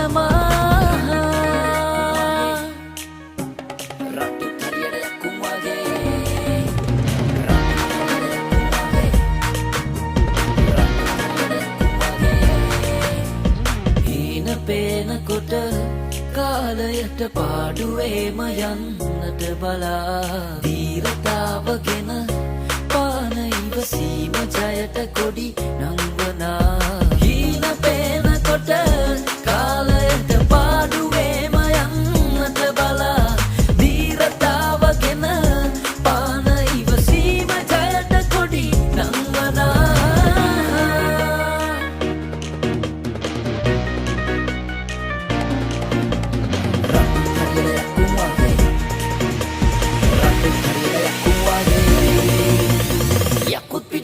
මහා රතු තරියට කුමගේ හීන පේනකොට කාලයට පාඩුවේම යන්නට බලා දීරතාවගෙන